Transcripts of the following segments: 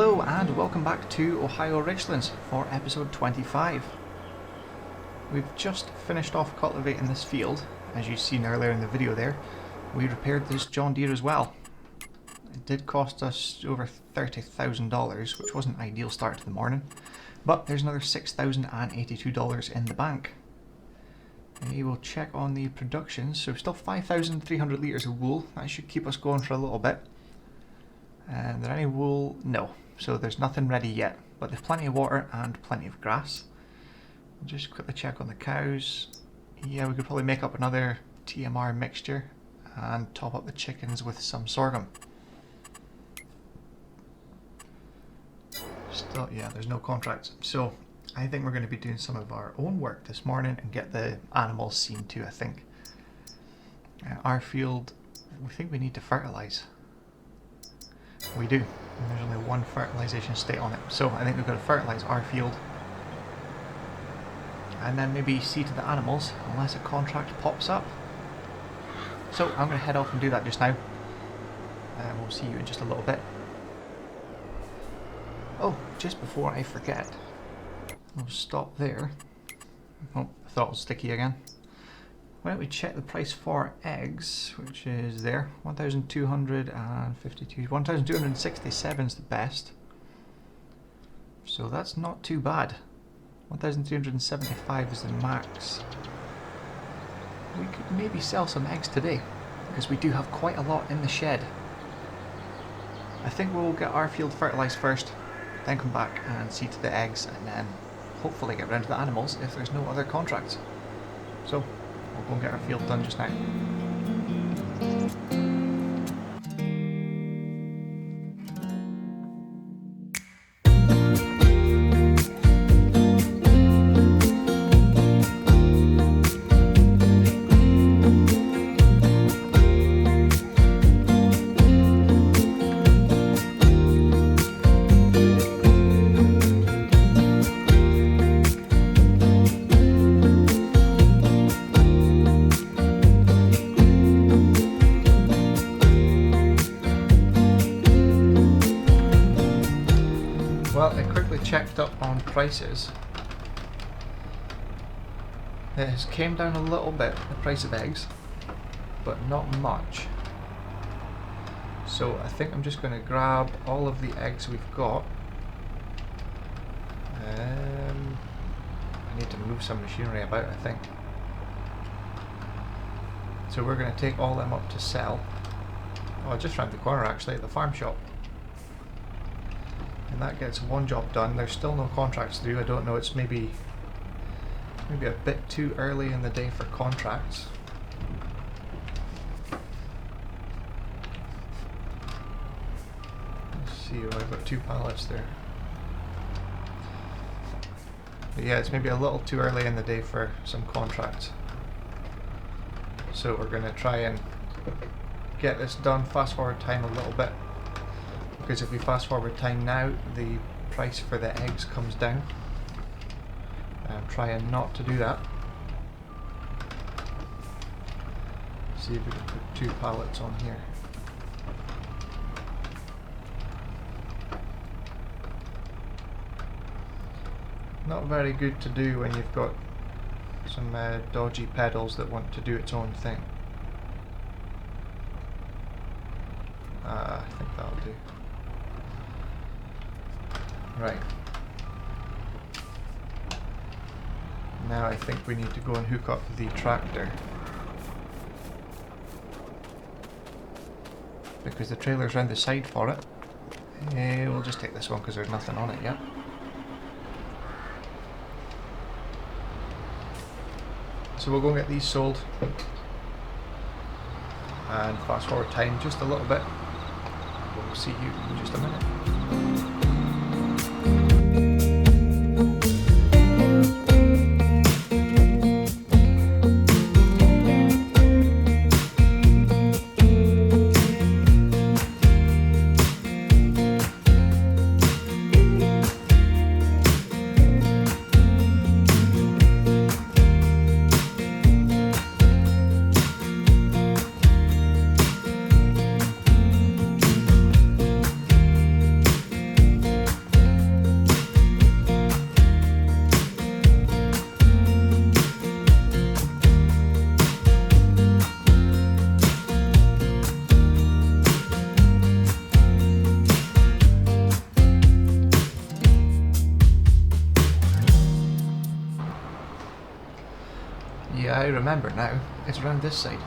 Hello and welcome back to Ohio Richlands for episode 25. We've just finished off cultivating this field. As you've seen earlier in the video there, we repaired this John Deere as well. It did cost us over $30,000, which wasn't an ideal start to the morning, but there's another $6,082 in the bank. We will check on the production, so still 5,300 litres of wool. That should keep us going for a little bit. Is there any wool? No. So there's nothing ready yet, but there's plenty of water and plenty of grass. I'll just quickly check on the cows. Yeah, we could probably make up another TMR mixture and top up the chickens with some sorghum. Still, yeah, there's no contracts. So I think we're going to be doing some of our own work this morning and get the animals seen to, I think. Our field, we think we need to fertilise. We do. And there's only one fertilisation state on it. So I think we've got to fertilise our field. And then maybe see to the animals, unless a contract pops up. So I'm going to head off and do that just now. And we'll see you in just a little bit. Oh, just before I forget, we'll stop there. Oh, I thought it was sticky again. Why don't we check the price for eggs, which is there, 1,252, 1,267 is the best. So that's not too bad. 1,375 is the max. We could maybe sell some eggs today, because we do have quite a lot in the shed. I think we'll get our field fertilised first, then come back and see to the eggs, and then hopefully get round to the animals if there's no other contracts. So we'll go and get our field done just now. Well, I quickly checked up on prices. It has came down a little bit, the price of eggs, but not much. So I think I'm just going to grab all of the eggs we've got. I need to move some machinery about, I think. So we're going to take all them up to sell. Oh, just round the corner actually, at the farm shop. And that gets one job done. There's still no contracts through. I don't know, it's maybe a bit too early in the day for contracts. Let's see, I've got 2 pallets there. But yeah, it's maybe a little too early in the day for some contracts. So we're going to try and get this done, fast forward time a little bit. Because if we fast forward time now, the price for the eggs comes down. I'm trying not to do that. See if we can put 2 pallets on here. Not very good to do when you've got some dodgy pedals that want to do its own thing. I think that'll do. Right. Now I think we need to go and hook up the tractor. Because the trailer's round the side for it. We'll just take this one because there's nothing on it yet. So we'll go and get these sold. And fast forward time just a little bit. We'll see you in just a minute. remember now, it's around this side.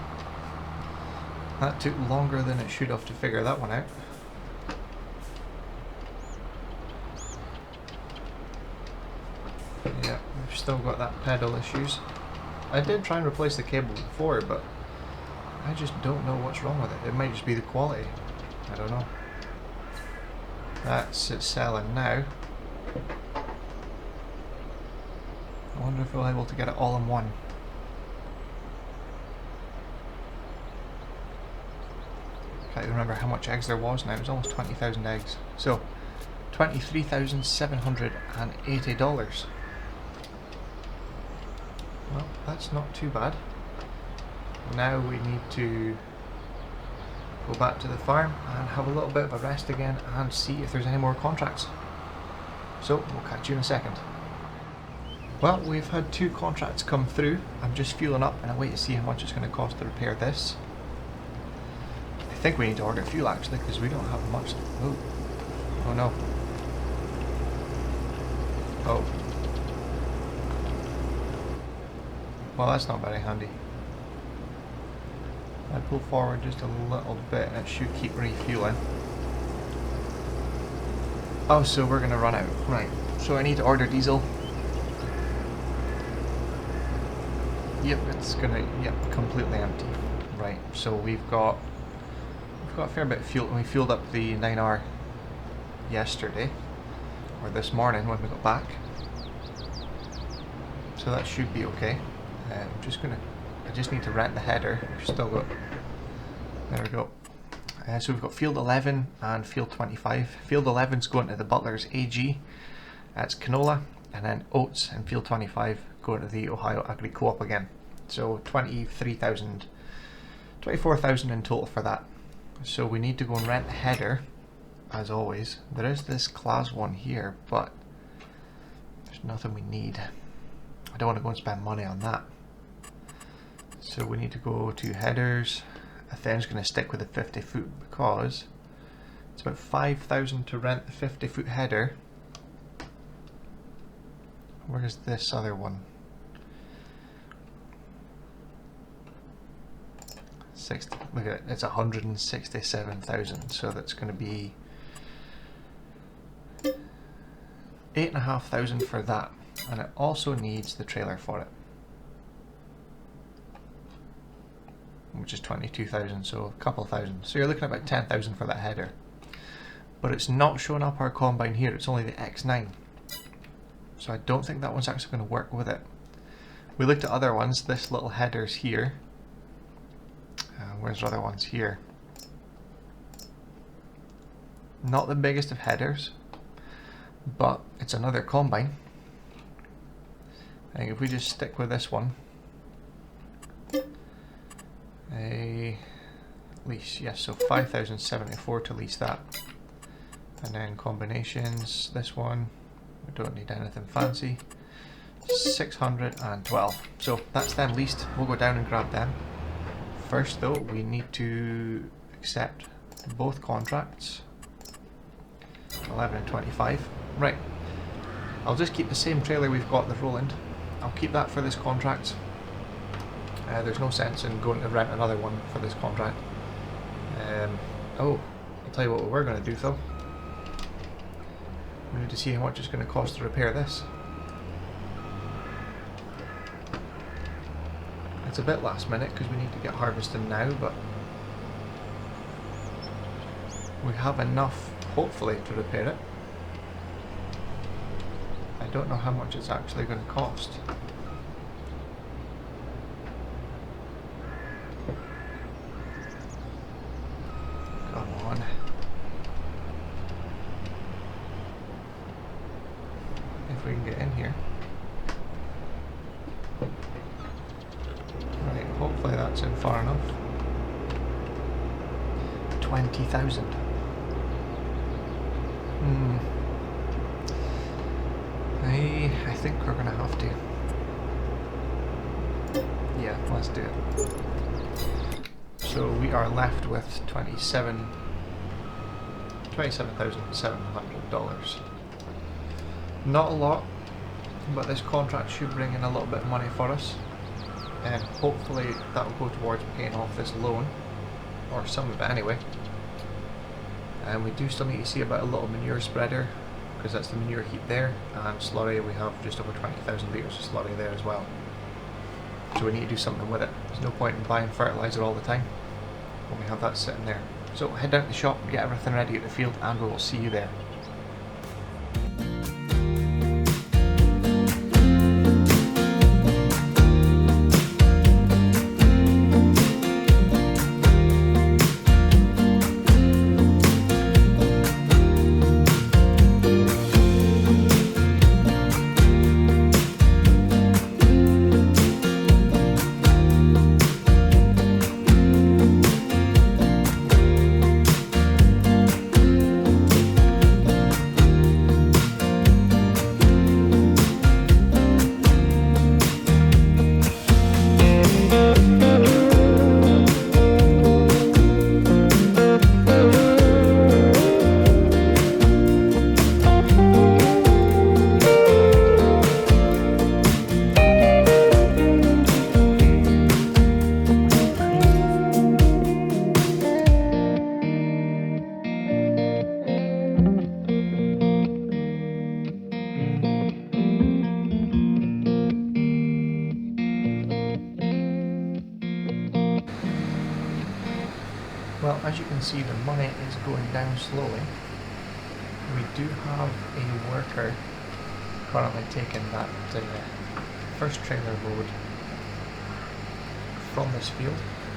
That took longer than it should have to figure that one out. Yeah, we've still got that pedal issues. I did try and replace the cable before, but I just don't know what's wrong with it. It might just be the quality. I don't know. That's it selling now. I wonder if we'll be able to get it all in one. Can't remember how much eggs there was now. It was almost 20,000 eggs. So, $23,780. Well, that's not too bad. Now we need to go back to the farm and have a little bit of a rest again and see if there's any more contracts. So, we'll catch you in a second. Well, we've had 2 contracts come through. I'm just fueling up and I wait to see how much it's going to cost to repair this. I think we need to order fuel actually because we don't have much. Oh, oh no. Oh. Well, that's not very handy. I pull forward just a little bit and it should keep refueling. Oh, so we're going to run out. Right, so I need to order diesel. Yep, it's gonna, yep, completely empty. Right, so we've got a fair bit of fuel, and we fueled up the 9R yesterday, or this morning when we got back. So that should be okay. I just need to rent the header. We've still got, there we go. So we've got field 11 and field 25. Field 11's going to the Butler's AG, that's canola, and then oats and field 25 go to the Ohio Agri Co-op again. So 24,000 in total for that. So we need to go and rent the header, as always. There is this class 1 here, but there's nothing we need. I don't want to go and spend money on that. So we need to go to headers. I think I'm just going to stick with the 50 foot because it's about 5,000 to rent the 50 foot header. Where's this other one? 60, look at it, it's 167,000, so that's going to be 8,500 for that, and it also needs the trailer for it, which is 22,000, so a couple thousand. So you're looking at about 10,000 for that header, but it's not showing up our combine here. It's only the X9, so I don't think that one's actually going to work with it. We looked at other ones. This little header's here. Where's the other ones here? Not the biggest of headers, but it's another combine. I think if we just stick with this one, lease, yes, so 5,074 to lease that, and then combinations. This one, we don't need anything fancy. 612. So that's them leased. We'll go down and grab them. First though, we need to accept both contracts, 11 and 25. Right, I'll just keep the same trailer we've got, the Roland. I'll keep that for this contract. There's no sense in going to rent another one for this contract. Oh, I'll tell you what we're going to do though. We need to see how much it's going to cost to repair this. It's a bit last minute because we need to get harvesting now, but we have enough, hopefully, to repair it. I don't know how much it's actually going to cost. Come on. If we can get in here. Right, hopefully that's in far enough. 20,000. I think we're gonna have to. Yeah, let's do it. So we are left with $27,700. Not a lot, but this contract should bring in a little bit of money for us. and hopefully that will go towards paying off this loan, or some of it anyway. And we do still need to see about a little manure spreader, because that's the manure heap there, and slurry, we have just over 20,000 litres of slurry there as well. So we need to do something with it. There's no point in buying fertiliser all the time when we have that sitting there. So head down to the shop, get everything ready at the field, and we will see you there. Well, as you can see, the money is going down slowly. We do have a worker currently taking that first trailer load from this field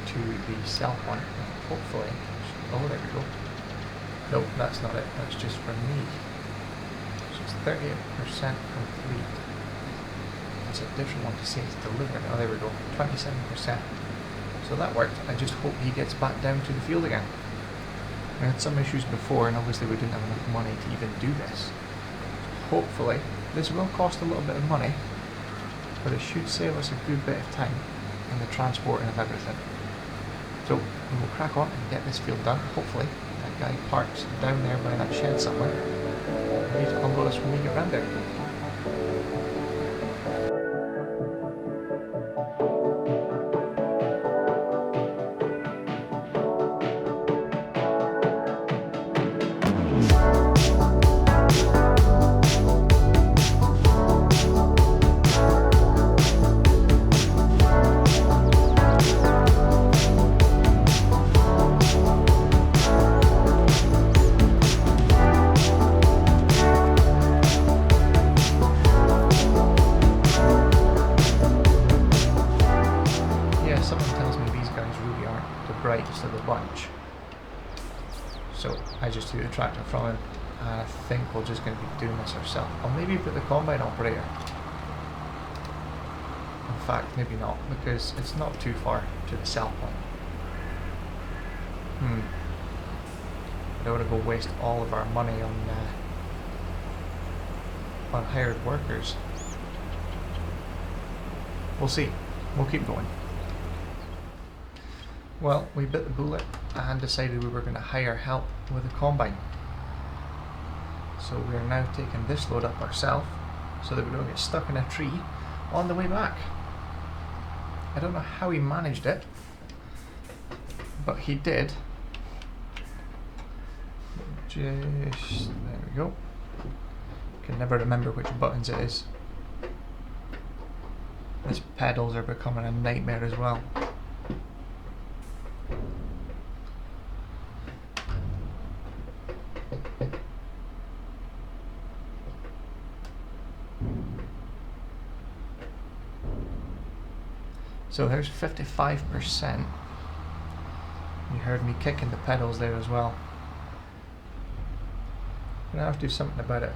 to the cell point. Hopefully, oh, there we go. Nope, that's not it. That's just for me. So it's 38% complete. It's a different one to say it's delivered. Oh, there we go. 27%. So that worked. I just hope he gets back down to the field again. We had some issues before, and obviously we didn't have enough money to even do this. Hopefully, this will cost a little bit of money, but it should save us a good bit of time in the transporting of everything. So we will crack on and get this field done. Hopefully that guy parks down there by that shed somewhere. We need to unload us when we get round there. Brightest of the bunch, so I just took the tractor from him, and I think we're just going to be doing this ourselves. I'll maybe put the combine operator, in fact maybe not, because it's not too far to the cell point. I don't want to go waste all of our money on hired workers. We'll see, we'll keep going. Well, we bit the bullet and decided we were going to hire help with the combine. So we are now taking this load up ourselves so that we don't get stuck in a tree on the way back. I don't know how he managed it, but he did. Just, there we go. Can never remember which buttons it is. These pedals are becoming a nightmare as well. So there's 55%. You heard me kicking the pedals there as well. I'm gonna have to do something about it.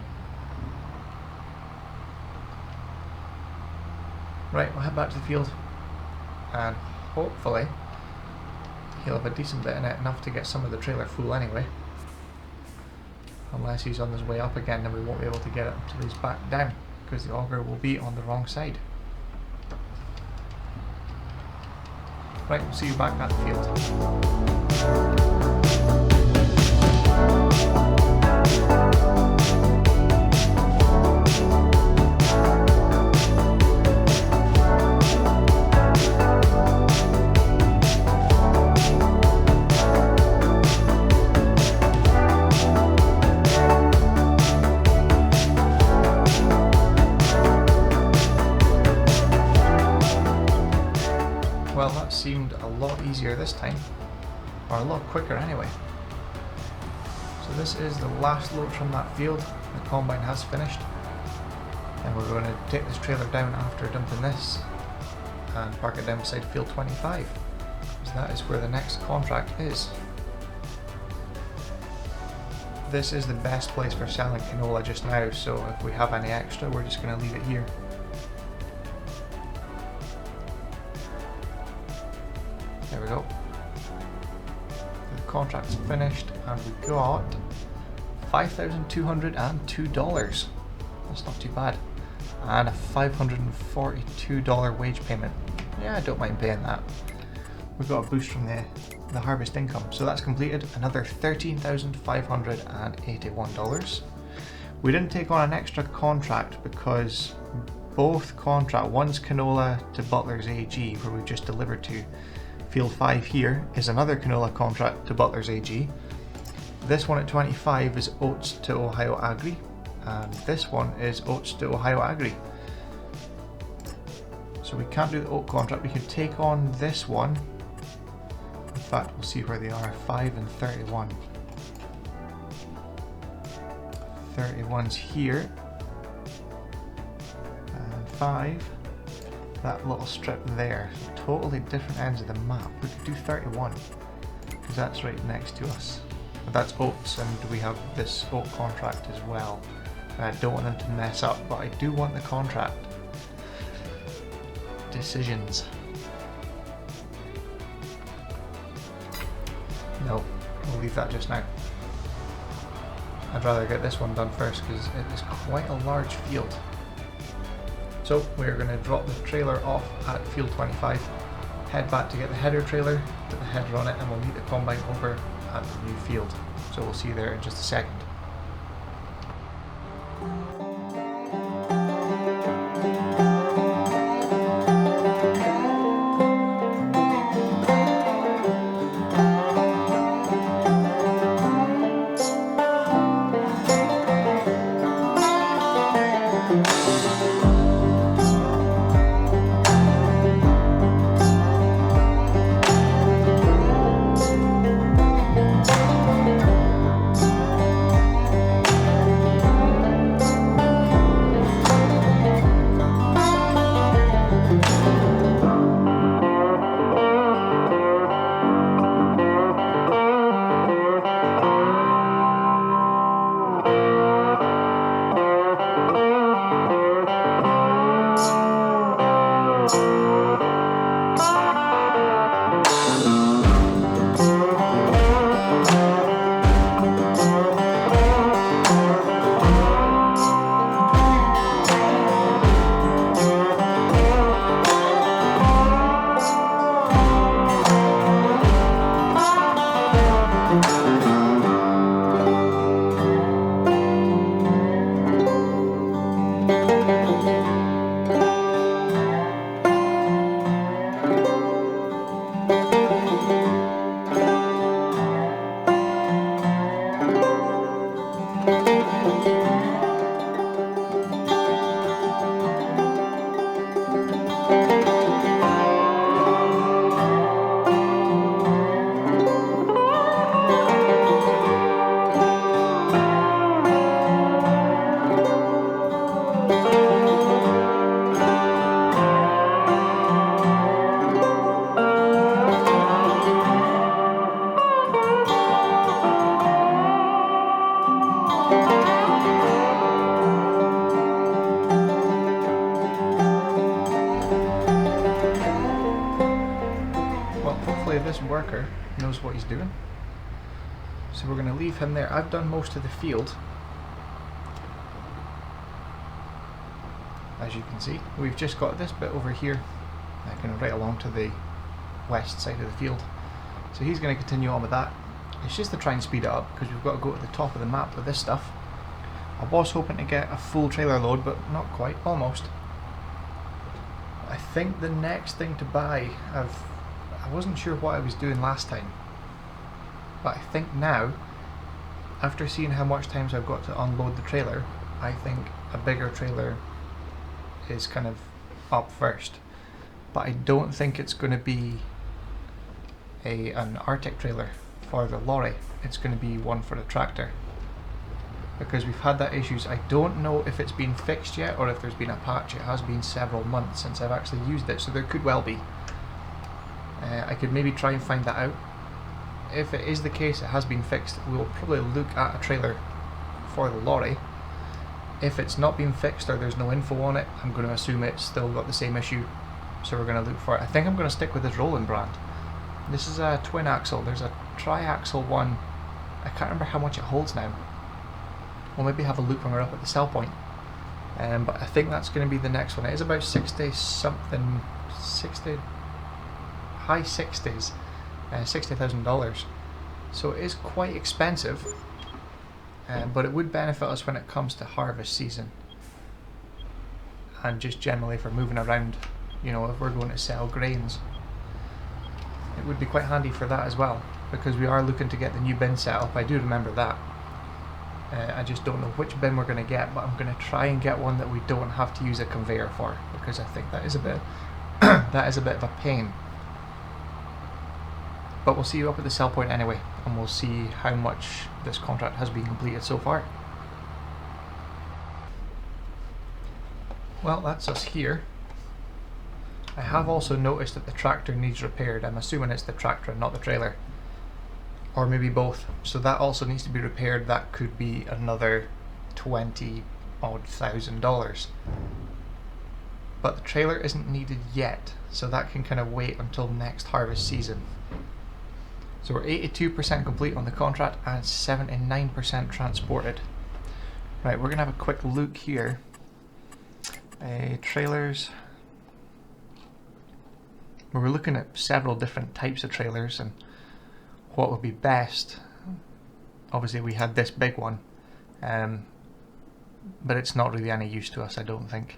Right, we'll head back to the field, and hopefully he'll have a decent bit in it, enough to get some of the trailer full anyway. Unless he's on his way up again, then we won't be able to get it until he's back down, because the auger will be on the wrong side. Right, we'll see you back at the field. lot easier this time, or a lot quicker anyway. So this is the last load from that field. The combine has finished, and we're going to take this trailer down after dumping this and park it down beside field 25, because that is where the next contract is. This is the best place for selling canola just now, so if we have any extra, we're just going to leave it here. There we go. The contract's finished, and we got $5,202. That's not too bad. And a $542 wage payment. Yeah, I don't mind paying that. We got a boost from the harvest income. So that's completed. Another $13,581. We didn't take on an extra contract because both one's canola to Butler's AG, where we've just delivered to. Field 5 here is another canola contract to Butler's AG. This one at 25 is oats to Ohio Agri, and this one is oats to Ohio Agri. So we can't do the oat contract. We could take on this one. In fact, we'll see where they are, 5 and 31. 31's here, and 5, that little strip there. So totally different ends of the map. We could do 31, because that's right next to us. But that's oats, and we have this oat contract as well. And I don't want them to mess up, but I do want the contract. Decisions. No, we'll leave that just now. I'd rather get this one done first because it is quite a large field. So we're going to drop the trailer off at field 25, head back to get the header trailer, put the header on it, and we'll meet the combine over at the new field. So we'll see you there in just a second. This worker knows what he's doing, so we're going to leave him there. I've done most of the field, as you can see. We've just got this bit over here, kind of right along to the west side of the field, so he's going to continue on with that. It's just to try and speed it up because we've got to go to the top of the map with this stuff. I was hoping to get a full trailer load, but not quite, almost. I think the next thing to buy, I wasn't sure what I was doing last time, but I think now, after seeing how much times I've got to unload the trailer, I think a bigger trailer is kind of up first. But I don't think it's going to be an Arctic trailer for the lorry, it's going to be one for the tractor. Because we've had that issues. I don't know if it's been fixed yet or if there's been a patch. It has been several months since I've actually used it, so there could well be. I could maybe try and find that out. If it is the case, it has been fixed, we'll probably look at a trailer for the lorry. If it's not been fixed or there's no info on it, I'm going to assume it's still got the same issue, so we're going to look for it. I think I'm going to stick with this Roland brand. This is a twin axle. There's a tri-axle one. I can't remember how much it holds now. We'll maybe have a look when we're up at the sell point. But I think that's going to be the next one. It is about 60 something, 60, high 60s, $60,000. So it is quite expensive, but it would benefit us when it comes to harvest season. And just generally for moving around, you know, if we're going to sell grains. It would be quite handy for that as well, because we are looking to get the new bin set up. I do remember that. I just don't know which bin we're going to get, but I'm going to try and get one that we don't have to use a conveyor for, because I think that is a bit that is a bit of a pain. But we'll see you up at the sell point anyway, and we'll see how much this contract has been completed so far. Well, that's us here. I have also noticed that the tractor needs repaired. I'm assuming it's the tractor and not the trailer. Or maybe both. So that also needs to be repaired. That could be another $20,000. But the trailer isn't needed yet, so that can kind of wait until next harvest season. So we're 82% complete on the contract and 79% transported. Right, we're going to have a quick look here. Trailers. We were looking at several different types of trailers and what would be best. Obviously we had this big one, but it's not really any use to us, I don't think.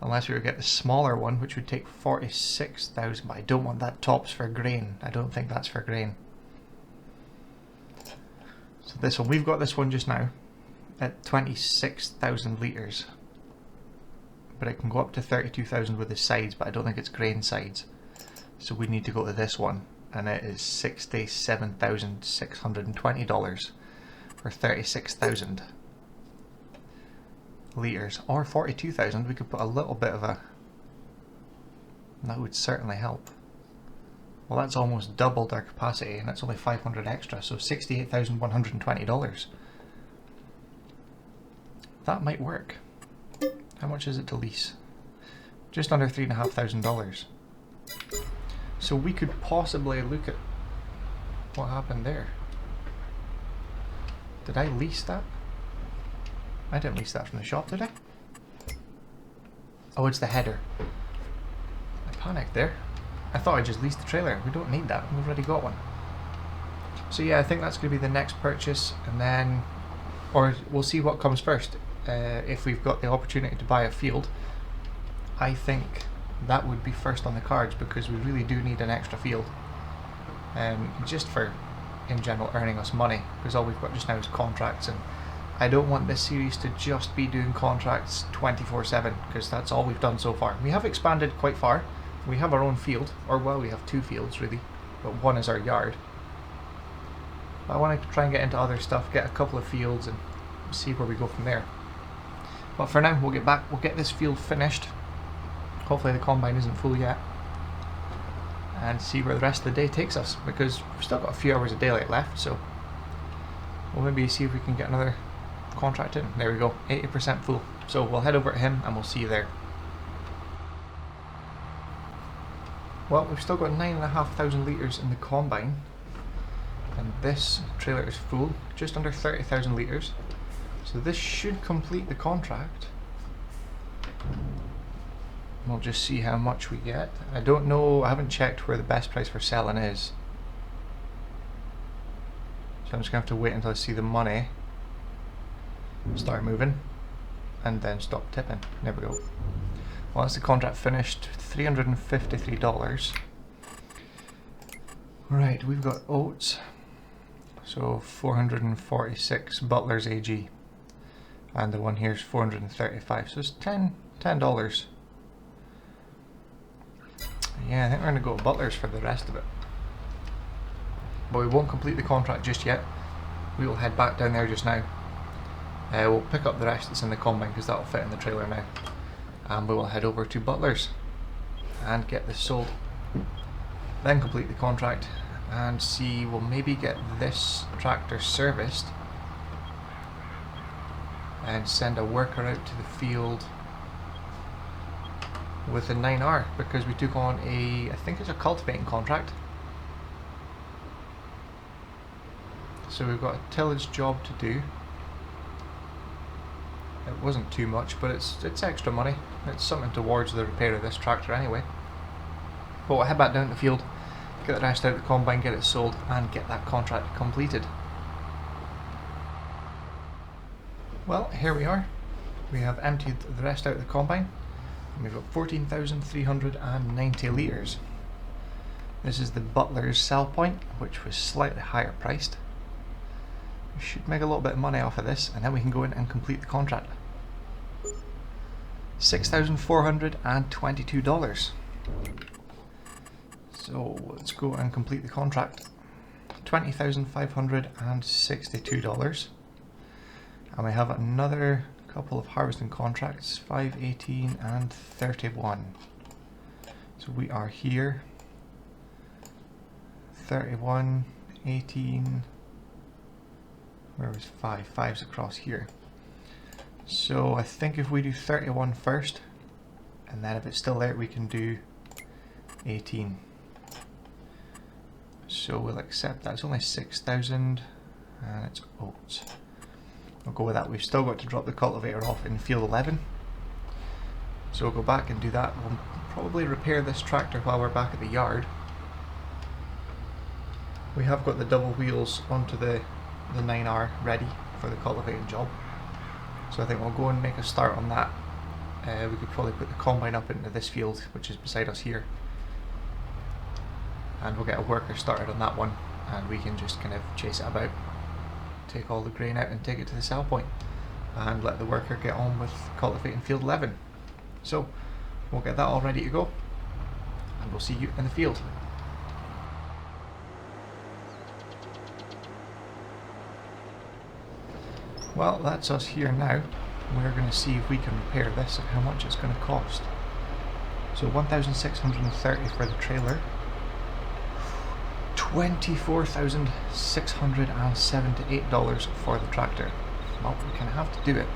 Unless we were to get the smaller one, which would take 46,000, but I don't want that tops for grain. I don't think that's for grain. So this one, we've got this one just now at 26,000 litres. But it can go up to 32,000 with the sides, but I don't think it's grain sides. So we need to go to this one, and it is $67,620 for 36,000 litres, or 42,000. We could put a little bit of a, that would certainly help. Well, that's almost doubled our capacity, and it's only 500 extra, so $68,120. That might work. How much is it to lease? Just under $3,500. So we could possibly look at what happened there. Did I lease that? I didn't lease that from the shop, did I? Oh, it's the header. I panicked there. I thought I just leased the trailer. We don't need that. We've already got one. So yeah, I think that's going to be the next purchase, and then, or we'll see what comes first. If we've got the opportunity to buy a field, I think that would be first on the cards, because we really do need an extra field, just for in general earning us money, because all we've got just now is contracts, and I don't want this series to just be doing contracts 24/7, because that's all we've done so far. We have expanded quite far. We have our own field, or well, we have two fields really, but one is our yard. But I want to try and get into other stuff, get a couple of fields and see where we go from there. But for now, we'll get this field finished. Hopefully the combine isn't full yet. And see where the rest of the day takes us, because we've still got a few hours of daylight left, so we'll maybe see if we can get another contract in. There we go, 80% full. So we'll head over to him and we'll see you there. Well, we've still got 9,500 litres in the combine, and this trailer is full, just under 30,000 litres. So this should complete the contract. We'll just see how much we get. I don't know, I haven't checked where the best price for selling is. So I'm just going to have to wait until I see the money start moving, and then stop tipping. There we go. Well, that's the contract finished, $353. Right, we've got oats. So 446 Butler's AG. And the one here is 435, so it's $10. Yeah, I think we're going to go Butler's for the rest of it. but we won't complete the contract just yet. We will head back down there just now. We'll pick up the rest that's in the combine because that'll fit in the trailer now, and we will head over to Butler's and get this sold. Then complete the contract and see, we'll maybe get this tractor serviced and send a worker out to the field with a 9R, because we took on I think it's a cultivating contract. So we've got a tillage job to do. It wasn't too much, but it's extra money. It's something towards the repair of this tractor anyway. But we'll head back down to the field, get the rest out of the combine, get it sold, and get that contract completed. Well, here we are. We have emptied the rest out of the combine, and we've got 14,390 litres. This is the Butler's sell point, which was slightly higher priced. We should make a little bit of money off of this, and then we can go in and complete the contract. $6,422. So let's go and complete the contract. $20,562. And we have another couple of harvesting contracts, 518 and 31. So we are here. 31, 18. Where was 5? 5's across here. So I think if we do 31 first, and then if it's still there, we can do 18. So we'll accept that. It's only 6,000, and it's oats. We'll go with that. We've still got to drop the cultivator off in field 11. So we'll go back and do that. We'll probably repair this tractor while we're back at the yard. We have got the double wheels onto the 9R ready for the cultivating job. So I think we'll go and make a start on that. We could probably put the combine up into this field, which is beside us here. And we'll get a worker started on that one, and we can just kind of chase it about. Take all the grain out and take it to the sell point, and let the worker get on with cultivating field 11. So we'll get that all ready to go, and we'll see you in the field. Well, that's us here now. We're going to see if we can repair this and how much it's going to cost. So 1,630 for the trailer. $24,678 for the tractor. Well, we're going to have to do it.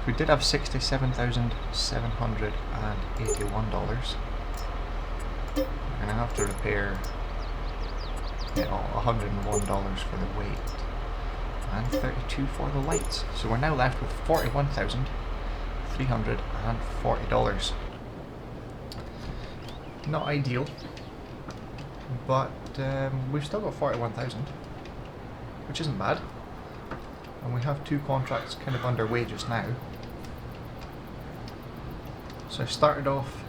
We did have $67,781. We're going to have to repair $101 for the weight and $32 for the lights. So we're now left with $41,340. Not ideal, but we've still got 41,000, which isn't bad, and we have two contracts kind of underway just now. So I started off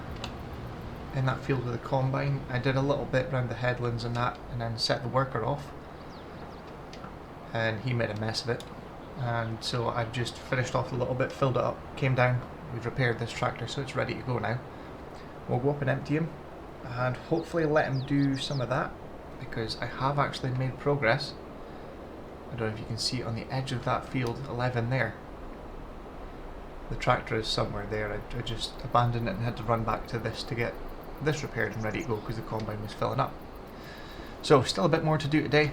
in that field with the combine. I did a little bit around the headlands and that, and then set the worker off, and he made a mess of it, and so I've just finished off a little bit, filled it up, came down, we've repaired this tractor so it's ready to go now. We'll go up and empty him and hopefully let him do some of that, because I have actually made progress. I don't know if you can see on the edge of that field 11 there. The tractor is somewhere there. I just abandoned it and had to run back to this to get this repaired and ready to go because the combine was filling up. So still a bit more to do today.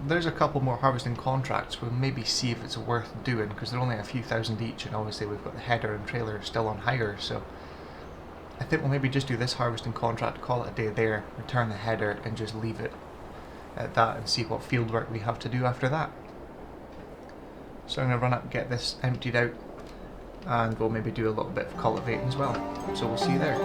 There's a couple more harvesting contracts. We'll maybe see if it's worth doing, because they're only a few thousand each, and obviously we've got the header and trailer still on hire, so I think we'll maybe just do this harvesting contract, call it a day there, return the header, and just leave it at that and see what field work we have to do after that. So I'm going to run up and get this emptied out, and we'll maybe do a little bit of cultivating as well. So we'll see you there.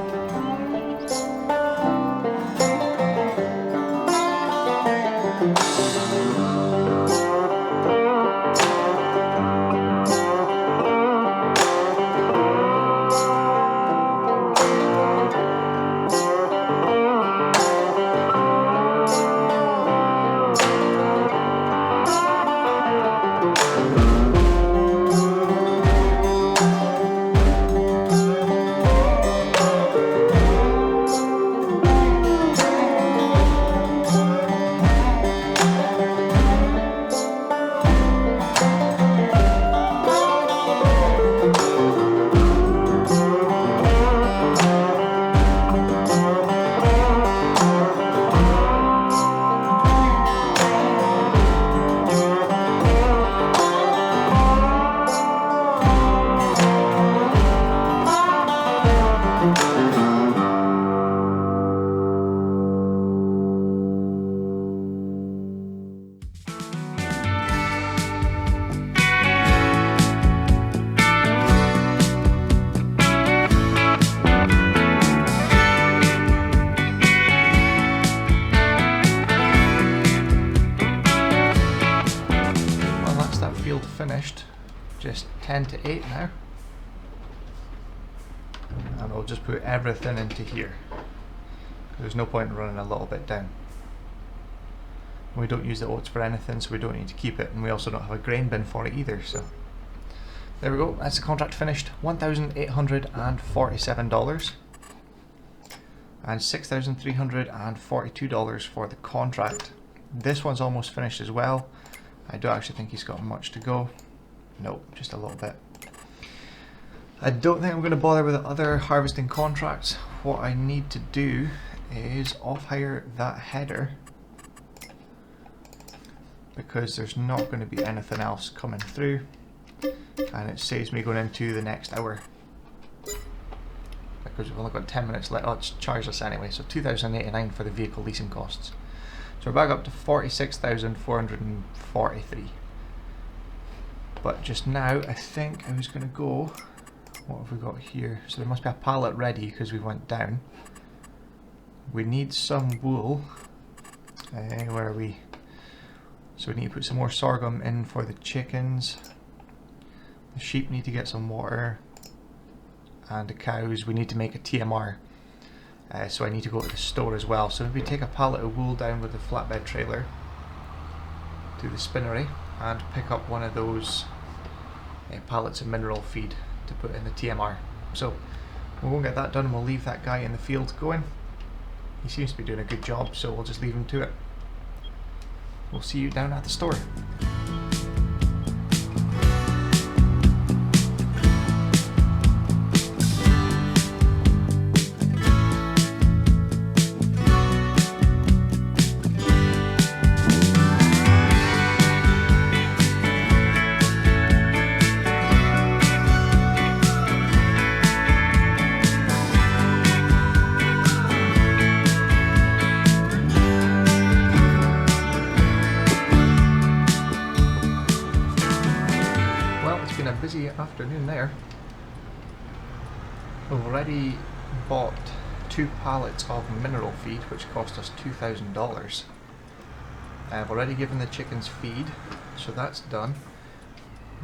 finished. Just 10 to 8 now. And we'll just put everything into here. There's no point in running a little bit down. We don't use the oats for anything, so we don't need to keep it, and we also don't have a grain bin for it either, so there we go. That's the contract finished. $1,847 and $6,342 for the contract. This one's almost finished as well. I don't actually think he's got much to go. Nope, just a little bit. I don't think I'm going to bother with the other harvesting contracts. What I need to do is off-hire that header, because there's not going to be anything else coming through, and it saves me going into the next hour because we've only got 10 minutes left. Oh, it's charged us anyway, so $2,089 for the vehicle leasing costs. So we're back up to $46,443. But just now I think I was going to go, what have we got here? So there must be a pallet ready because we went down. We need some wool. Where are we? So we need to put some more sorghum in for the chickens. The sheep need to get some water. And the cows, we need to make a TMR. So I need to go to the store as well. So maybe take a pallet of wool down with the flatbed trailer to the spinnery and pick up one of those pallets of mineral feed to put in the TMR. So we'll go and get that done, and we'll leave that guy in the field going. He seems to be doing a good job, so we'll just leave him to it. We'll see you down at the store. Busy afternoon there. We've already bought 2 pallets of mineral feed, which cost us $2,000. I've already given the chickens feed, so that's done.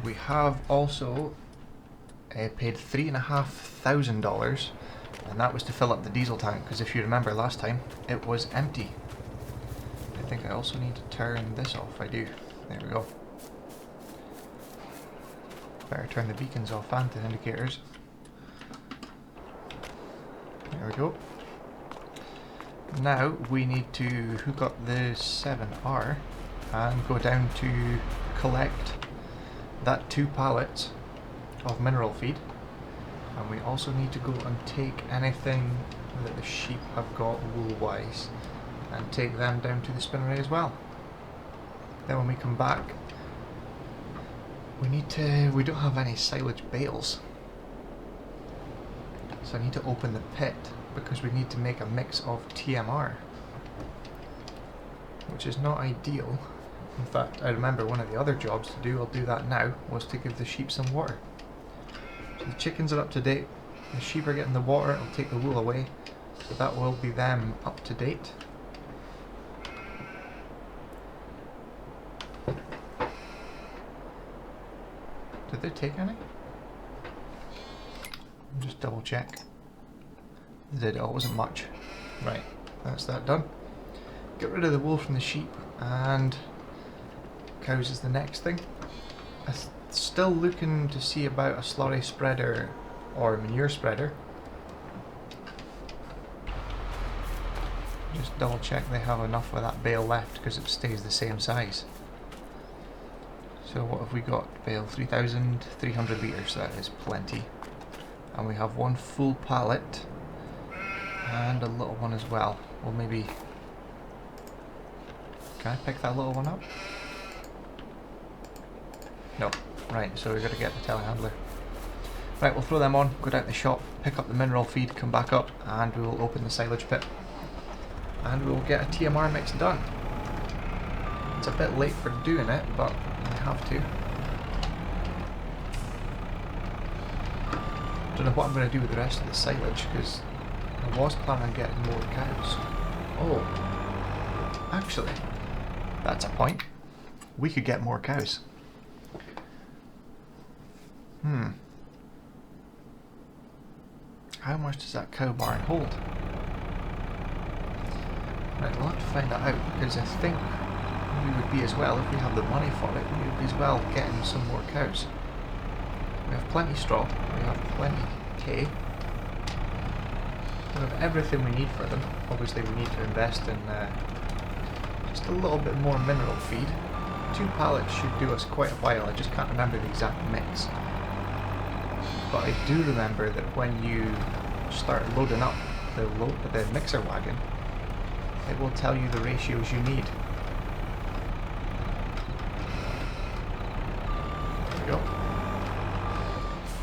We have also paid $3,500, and that was to fill up the diesel tank, because if you remember last time it was empty. I think I also need to turn this off. I do. There we go. Better turn the beacons off and the indicators. There we go. Now we need to hook up the 7R and go down to collect that 2 pallets of mineral feed. And we also need to go and take anything that the sheep have got wool-wise and take them down to the spinnery as well. Then when we come back, we don't have any silage bales, so I need to open the pit because we need to make a mix of TMR, which is not ideal. In fact, I remember one of the other jobs to do, I'll do that now, was to give the sheep some water. So the chickens are up to date, the sheep are getting the water, I'll take the wool away, so that will be them up to date. Did they take any? Just double check. They did. Oh, it wasn't much. Right, that's that done. Get rid of the wool from the sheep, and cows is the next thing. I'm still looking to see about a slurry spreader or manure spreader. Just double check they have enough of that bale left, because it stays the same size. So what have we got? Bale 3,300 litres, that is plenty. And we have 1 full pallet and a little one as well. Well, maybe... Can I pick that little one up? No. Right, so we've got to get the telehandler. Right, we'll throw them on, go down to the shop, pick up the mineral feed, come back up, and we will open the silage pit. And we will get a TMR mix done. It's a bit late for doing it, but I have to. Don't know what I'm going to do with the rest of the silage, because I was planning on getting more cows. Oh, actually, that's a point. We could get more cows. How much does that cow barn hold? Right, we'll have to find that out, because I think we would be as well, if we have the money for it, we would be as well getting some more cows. We have plenty straw, we have plenty hay, we have everything we need for them. Obviously we need to invest in just a little bit more mineral feed. 2 pallets should do us quite a while, I just can't remember the exact mix. But I do remember that when you start loading up the mixer wagon, it will tell you the ratios you need. There we go.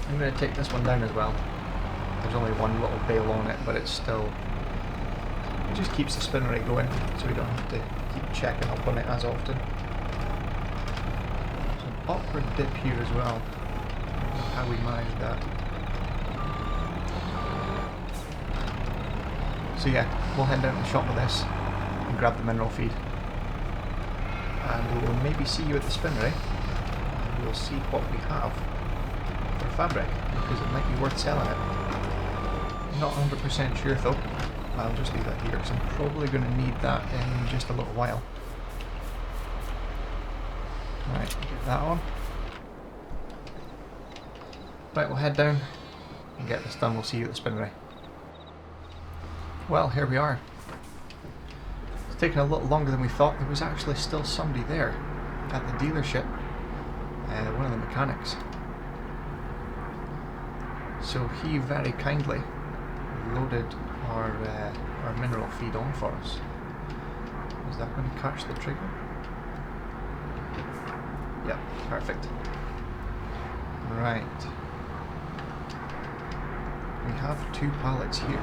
I'm going to take this one down as well. There's only one little bale on it, but it's still... It just keeps the spin rate going, so we don't have to keep checking up on it as often. There's an awkward dip here as well. I don't know how we managed that. So yeah, we'll head down to the shop with this and grab the mineral feed. And we will maybe see you at the spinnery. And we'll see what we have for fabric, because it might be worth selling it. Not 100% sure though. I'll just leave that here because I'm probably going to need that in just a little while. Right, get that on. Right, we'll head down and get this done. We'll see you at the spinnery. Well, here we are. It's taken a little longer than we thought. There was actually still somebody there at the dealership, one of the mechanics. So he very kindly loaded our mineral feed on for us. Is that going to catch the trigger? Yep, perfect. Right. We have 2 pallets here.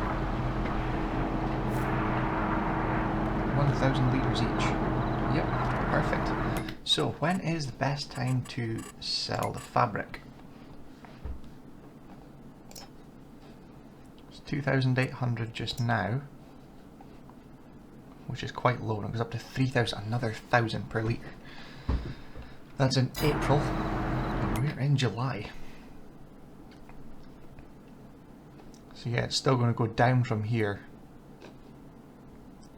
1,000 litres each. Yep, perfect. So when is the best time to sell the fabric? It's 2,800 just now, which is quite low. It goes up to 3,000, another 1,000 per litre. That's in April, and we're in July. So yeah, it's still going to go down from here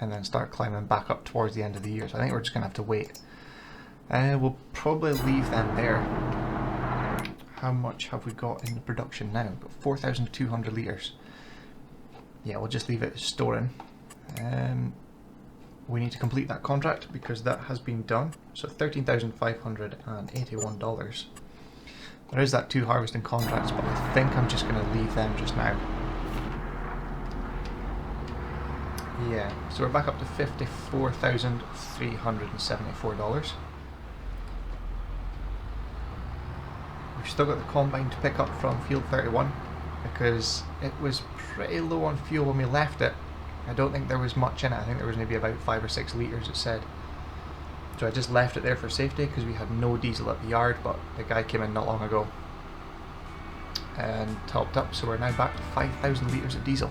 and then start climbing back up towards the end of the year. So I think we're just going to have to wait. We'll probably leave them there. How much have we got in the production now? We've got 4,200 litres. Yeah, we'll just leave it storing. We need to complete that contract because that has been done. So $13,581. There is that 2 harvesting contracts, but I think I'm just going to leave them just now. Yeah, so we're back up to $54,374. We've still got the combine to pick up from field 31 because it was pretty low on fuel when we left it. I don't think there was much in it. I think there was maybe about 5 or 6 litres, it said. So I just left it there for safety because we had no diesel at the yard, but the guy came in not long ago and topped up, so we're now back to 5,000 litres of diesel.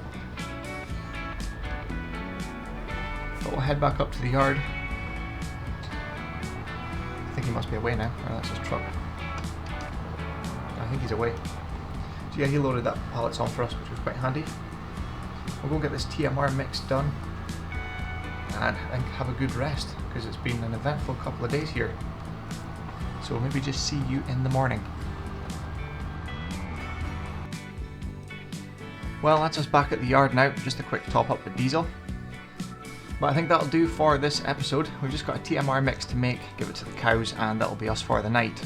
But we'll head back up to the yard. I think he must be away now. Oh, that's his truck. I think he's away. So yeah, he loaded that pallets on for us, which was quite handy. We'll go get this TMR mix done and I think have a good rest because it's been an eventful couple of days here. So maybe just see you in the morning. Well, that's us back at the yard now. Just a quick top up with diesel. But I think that'll do for this episode. We've just got a TMR mix to make, give it to the cows, and that'll be us for the night.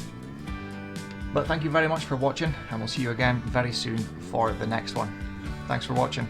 But thank you very much for watching, and we'll see you again very soon for the next one. Thanks for watching.